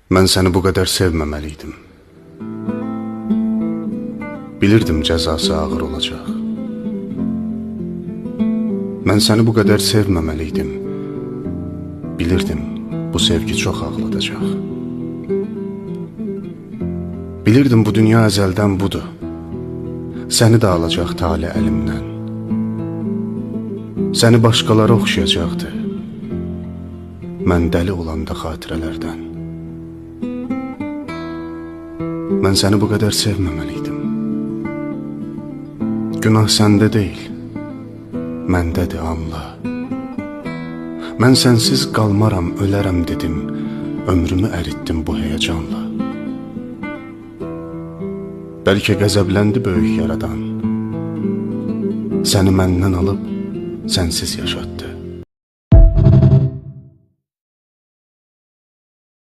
Mən səni bu qədər sevməməliydim. Bilirdim cəzası ağır olacaq. Mən səni bu qədər sevməməliydim. Bilirdim bu sevgi çox ağladacaq. Bilirdim bu dünya əzəldən budur. Səni də alacaq tale əlimdən. Səni başqaları oxşayacaqdı. Mən dəli olanda xatirələrdən. Mən səni bu qədər sevməməliydim. Günah səndə deyil, məndədir, anla. Mən sənsiz qalmaram, ölərəm dedim, ömrümü əritdim bu həyəcanla. Bəlkə qəzəbləndi böyük yaradan, səni məndən alıb sənsiz yaşatdı.